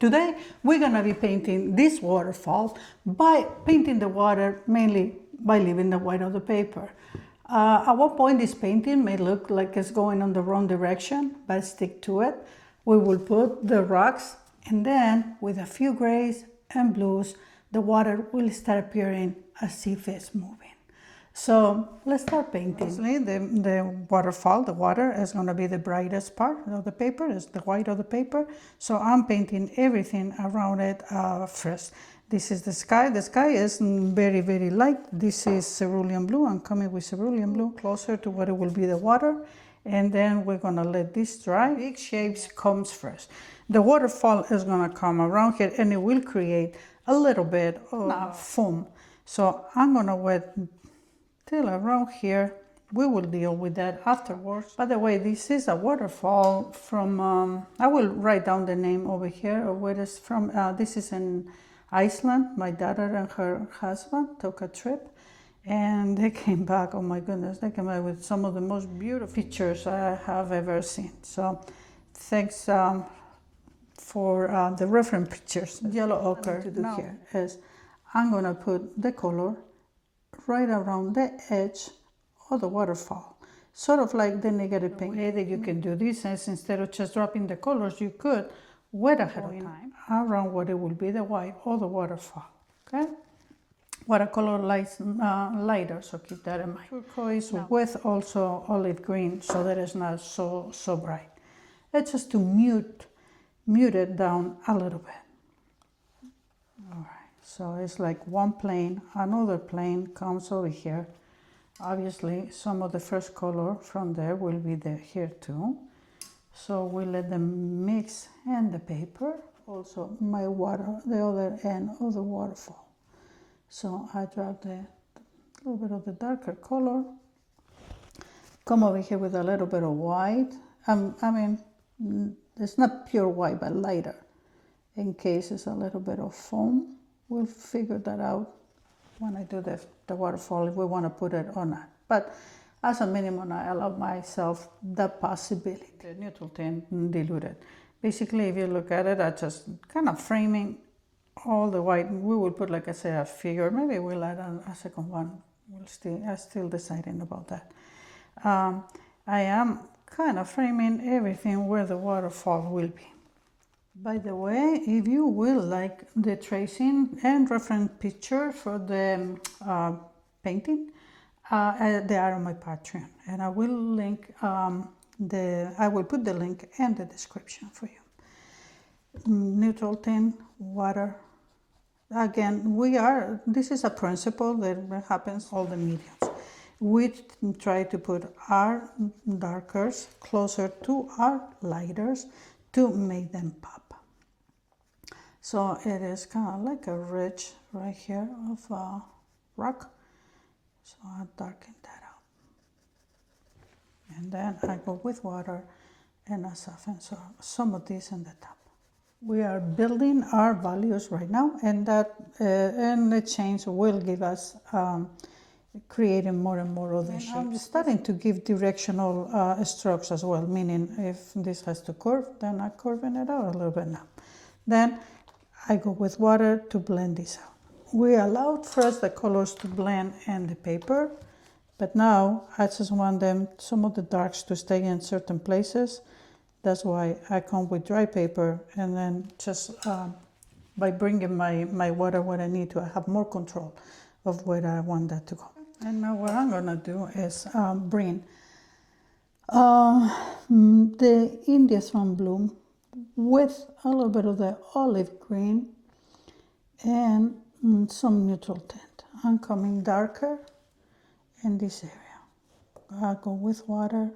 Today we're going to be painting this waterfall by painting the water mainly by leaving the white of the paper. At one point this painting may look like it's going on the wrong direction, but stick to it. We will put the rocks, and then with a few grays and blues the water will start appearing as if it's moving. So let's start painting. The waterfall, the water is going to be the brightest part of the paper, is the white of the paper. So I'm painting everything around it first. This is the sky. The sky is very, very light. This is cerulean blue. I'm coming with cerulean blue closer to what it will be the water. And then we're going to let this dry. Big shapes comes first. The waterfall is going to come around here and it will create a little bit of foam. So I'm going to wet till around here. We will deal with that afterwards. By the way, this is a waterfall from, I will write down the name over here of where it's from. This is in Iceland. My daughter and her husband took a trip and they came back, oh my goodness, they came back with some of the most beautiful pictures I have ever seen. So thanks for the reference pictures. Yellow ochre to do here is I'm gonna put the color right around the edge of the waterfall, sort of like the negative paint. The way that you can do this is instead of just dropping the colors, you could wet ahead of time around what it will be the white or the waterfall. Okay, watercolor lighter, so keep that in mind. Turquoise with also olive green, so that it's not so bright. It's just to mute it down a little bit. All right. So it's like one plane, another plane comes over here. Obviously, some of the first color from there will be there here too. So we let them mix in the paper. Also, my water, the other end of the waterfall. So I drop the little bit of the darker color. Come over here with a little bit of white. I mean, it's not pure white, but lighter, in case it's a little bit of foam. We'll figure that out when I do the waterfall, if we want to put it or not. But as a minimum, I allow myself the possibility. The neutral tint diluted. Basically, if you look at it, I just kind of framing all the white. We will put, like I said, a figure. Maybe we'll add a second one. I'm still deciding about that. I am kind of framing everything where the waterfall will be. By the way, if you will like the tracing and reference picture for the painting, they are on my Patreon, and I will link I will put the link in the description for you. Neutral tint, water. Again, this is a principle that happens all the mediums. We try to put our darkers closer to our lighters to make them pop. So it is kind of like a ridge right here of rock. So I darken that out. And then I go with water and I soften some of this in the top. We are building our values right now, and the change will give us creating more and more of the shapes. I'm starting to give directional strokes as well, meaning if this has to curve, then I'm curving it out a little bit now. Then I go with water to blend this out. We allowed first the colors to blend in the paper, but now I just want some of the darks to stay in certain places. That's why I come with dry paper, and then just by bringing my water where I need to, I have more control of where I want that to go. And now what I'm gonna do is bring the India Sun Blue with a little bit of the olive green and some neutral tint. I'm coming darker in this area. I go with water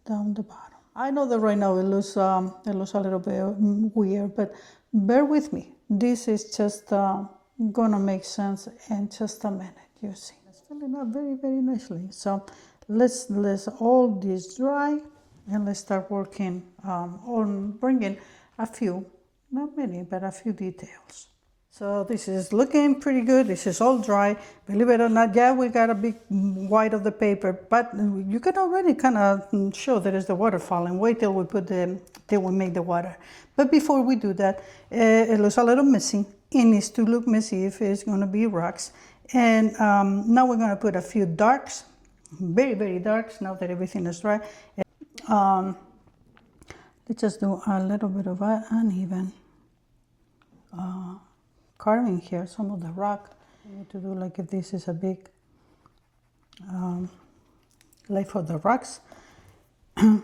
down the bottom. I know that right now it looks a little bit weird, but bear with me. This is just gonna make sense in just a minute. You see, it's filling up very, very nicely. So let's all this dry, and let's start working on bringing a few, not many, but a few details. So this is looking pretty good. This is all dry. Believe it or not, yeah, we got a big white of the paper, but you can already kind of show that it's the waterfall, and wait till we make the water. But before we do that, it looks a little messy. It needs to look messy if it's going to be rocks. And now we're going to put a few darks, very, very darks, now that everything is dry. Let's just do a little bit of uneven carving here, some of the rock. We need to do like if this is a big like for the rocks. And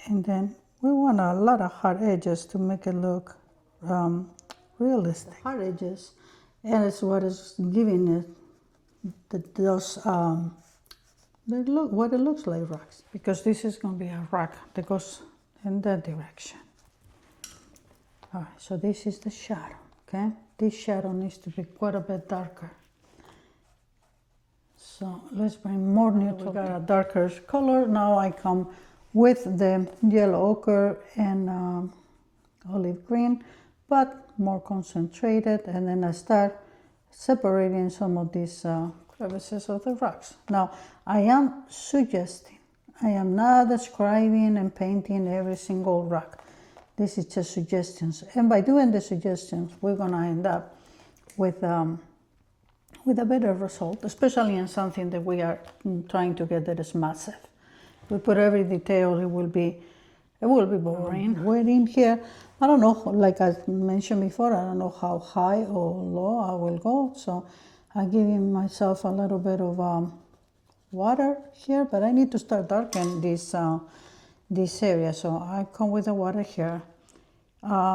then we want a lot of hard edges to make it look realistic. Hard edges, and it's what is giving it those what it looks like rocks, because this is going to be a rock that goes in that direction. All right, so this is the shadow. Okay, this shadow needs to be quite a bit darker. So let's bring more neutral. We got a darker color. Now I come with the yellow ochre and olive green, but more concentrated, and then I start separating some of these crevices of the rocks. Now I am suggesting, I am not describing and painting every single rock. This is just suggestions, and by doing the suggestions, we're gonna end up with a better result, especially in something that we are trying to get that is massive. We put every detail, it will be boring. We're in here, I don't know, like I mentioned before, I don't know how high or low I will go, so I'm giving myself a little bit of water here, but I need to start darkening this area, so I come with the water here.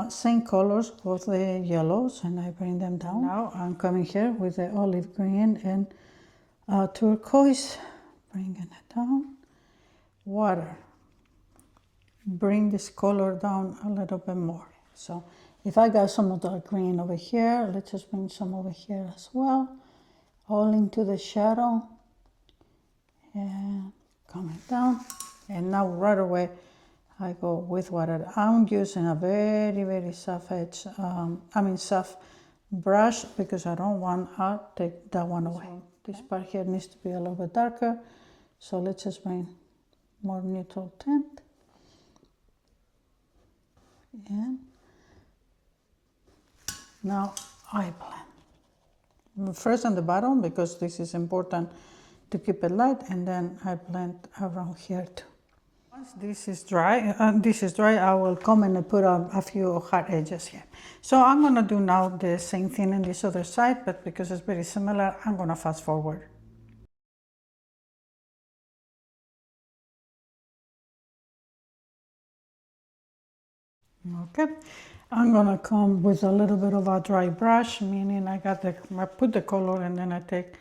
Same colors, both the yellows, and I bring them down. Now I'm coming here with the olive green and turquoise, bringing it down. Water, bring this color down a little bit more. So if I got some of the green over here, let's just bring some over here as well, all into the shadow, and coming down. And now right away I go with water. I'm using a very, very soft edge, soft brush, because I don't want to take that one away. So this part here needs to be a little bit darker. So let's just bring more neutral tint. And now I blend. First on the bottom, because this is important to keep it light, and then I blend around here too. Once this is dry, I will come and put a few hard edges here. So I'm going to do now the same thing on this other side, but because it's very similar, I'm going to fast forward. Okay, I'm going to come with a little bit of a dry brush, meaning I put the color and then I take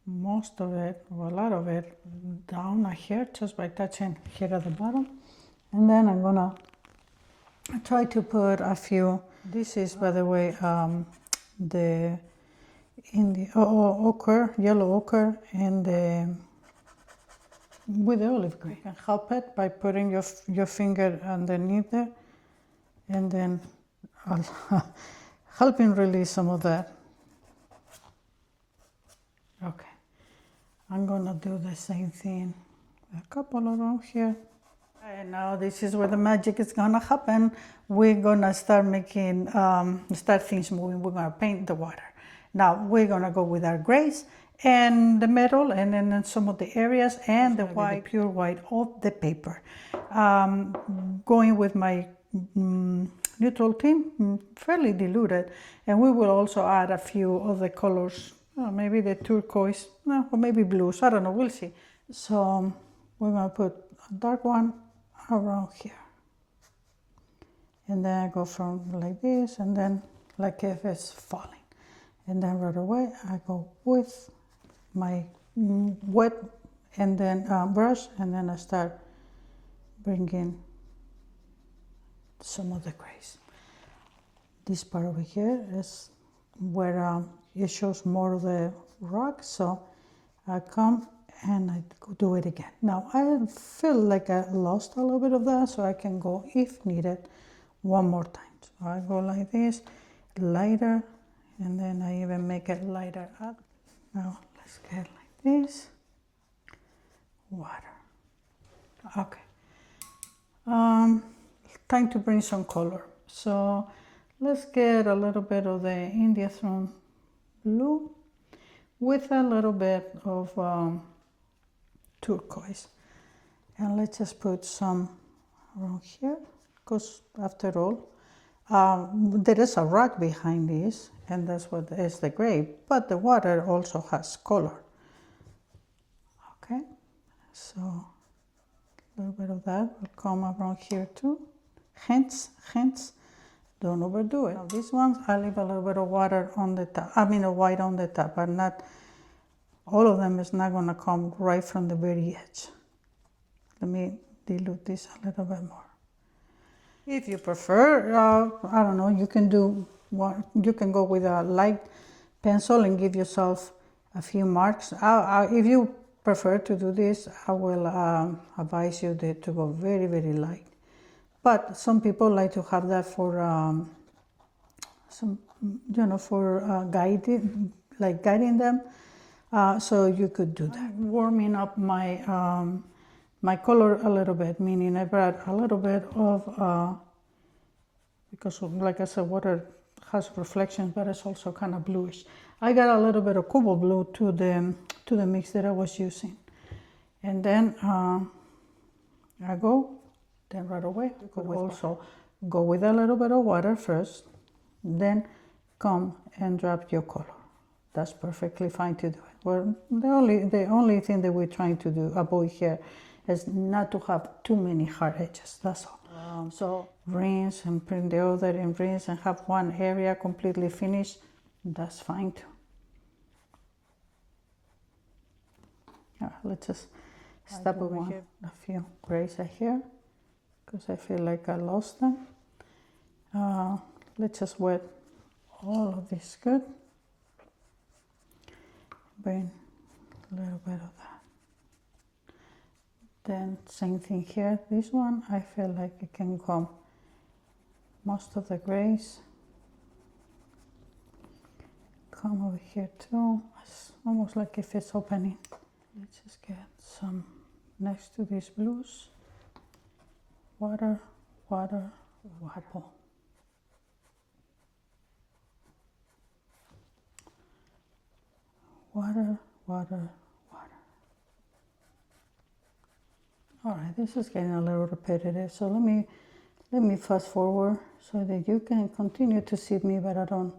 most of it, or a lot of it, down here just by touching here at the bottom, and then I'm gonna try to put a few. This is, by the way, ochre, yellow ochre, and with the olive green. You can help it by putting your finger underneath there, and then helping release some of that. Okay. I'm gonna do the same thing, a couple around here. And now this is where the magic is gonna happen. We're gonna start making, start things moving. We're gonna paint the water. Now we're gonna go with our grays and the metal, and then some of the areas, and the white, pure white of the paper. Going with my neutral tint, fairly diluted, and we will also add a few of the colors. Maybe the turquoise, or maybe blues, I don't know, we'll see. So we're going to put a dark one around here. And then I go from like this, and then like if it's falling. And then right away I go with my wet and then brush, and then I start bringing some of the grays. This part over here is where it shows more of the rock, so I come and I do it again. Now I feel like I lost a little bit of that, so I can go, if needed, one more time. So I go like this, lighter, And then I even make it lighter up. Now let's get like this. Water. Okay. Time to bring some color. So let's get a little bit of the India Throne blue with a little bit of turquoise. And let's just put some around here, because after all, there is a rock behind this, and that's what is the gray, but the water also has color. Okay, so a little bit of that will come around here too. Hence, don't overdo it. Now these ones, I leave a little bit of water on the top, I mean a white on the top, but not all of them is not gonna come right from the very edge. Let me dilute this a little bit more. If you prefer, I don't know, you can do what, you can go with a light pencil and give yourself a few marks. If you prefer to do this, I will advise you to go very, very light. But some people like to have that for guiding, like guiding them. So you could do that. Warming up my my color a little bit, meaning I brought a little bit of, because like I said, water has reflections, but it's also kind of bluish. I got a little bit of cobalt blue to the mix that I was using. And then I go, then right away, you could also go with a little bit of water first, then come and drop your color. That's perfectly fine to do it. Well, the only thing that we're trying to avoid here is not to have too many hard edges, that's all. So rinse and bring the other and rinse and have one area completely finished, that's fine too. Let's just stop with a few grays here, because I feel like I lost them. Let's just wet all of this good. Bring a little bit of that. Then same thing here, this one, I feel like it can come most of the grays. Come over here too, it's almost like if it's opening. Let's just get some next to these blues. Water, water, water. Water, water, water. All right, this is getting a little repetitive, so let me fast forward so that you can continue to see me, but I don't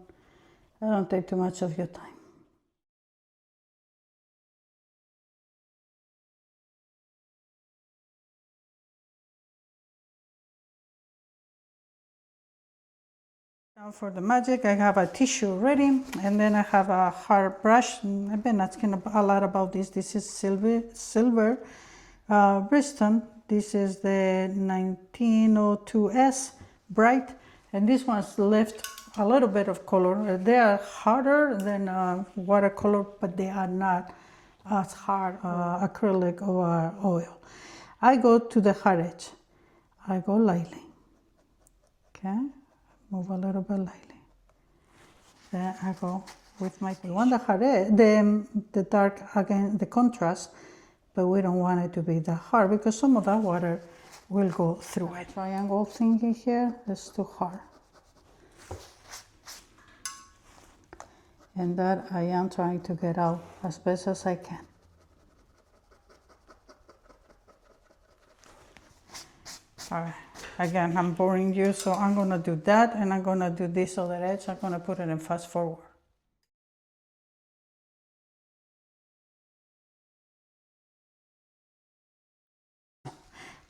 take too much of your time. Now for the magic, I have a tissue ready, and then I have a hard brush. I've been asking a lot about this. This is silver Bristol. This is the 1902S bright, and this one's left a little bit of color. They are harder than watercolor, but they are not as hard acrylic or oil. I go to the hard edge. I go lightly. Okay. Move a little bit lightly. Then I go with my, we want the hard edge, the dark again, the contrast, but we don't want it to be that hard because some of that water will go through it. Triangle thingy here, that's too hard. And that I am trying to get out as best as I can. All right. Again, I'm boring you, so I'm gonna do that, and I'm gonna do this other edge. I'm gonna put it in fast forward.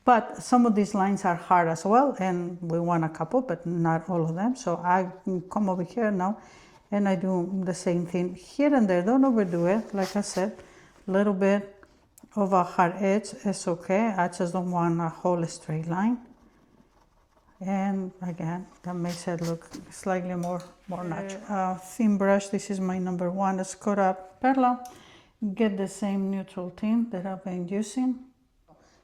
But some of these lines are hard as well, and we want a couple, but not all of them. So I come over here now, and I do the same thing here and there. Don't overdo it. Like I said, a little bit of a hard edge is okay. I just don't want a whole straight line. And again, that makes it look slightly more natural. Thin brush, this is my number 1 Escura Perla. Get the same neutral tint that I've been using.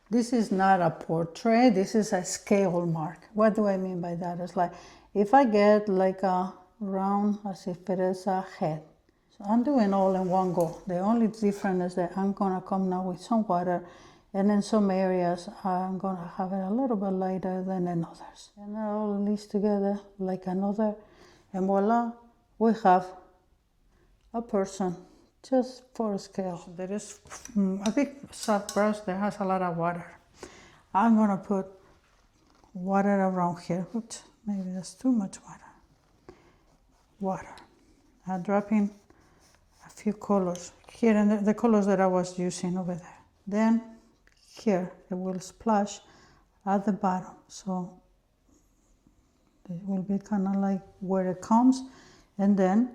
This is not a portrait, this is a scale mark. What do I mean by that? It's like, if I get like a round as if it is a head. So I'm doing all in one go. The only difference is that I'm gonna come now with some water, and in some areas I'm gonna have it a little bit lighter than in others. And all these together like another, and voila, we have a person just for scale. There is a big soft brush that has a lot of water. I'm gonna put water around here. Oops, maybe that's too much water. Water. I'm dropping a few colors here, and the colors that I was using over there. Then here it will splash at the bottom, so it will be kind of like where it comes, and then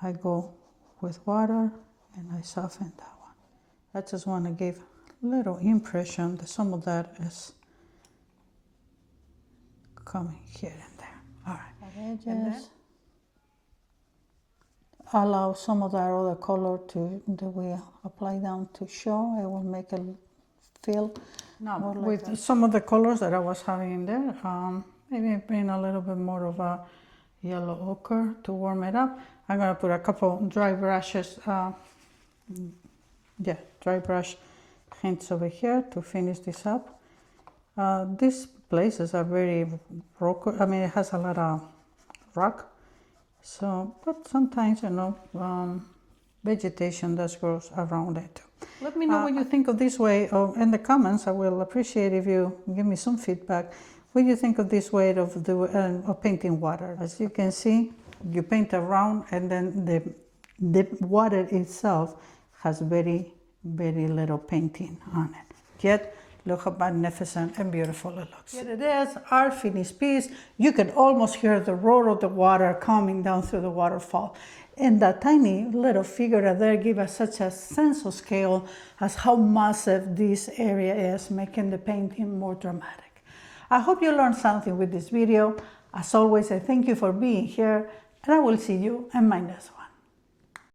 I go with water and I soften that one. I just want to give a little impression that some of that is coming here and there. All right, edges. Allow some of that other color to that we apply down to show. It will make it feel now more like with that. Some of the colors that I was having in there. Maybe bring a little bit more of a yellow ochre to warm it up. I'm gonna put a couple dry brushes, dry brush hints over here to finish this up. These places are very rock. I mean, it has a lot of rock. So, but sometimes, you know, vegetation that grows around it. Let me know what you think of this way in the comments. I will appreciate if you give me some feedback. What do you think of this way of painting water? As you can see, you paint around, and then the water itself has very, very little painting on it. Yet, look how magnificent and beautiful it looks. Here it is, our finished piece. You can almost hear the roar of the water coming down through the waterfall. And that tiny little figure there gives us such a sense of scale as how massive this area is, making the painting more dramatic. I hope you learned something with this video. As always, I thank you for being here, and I will see you in my next one.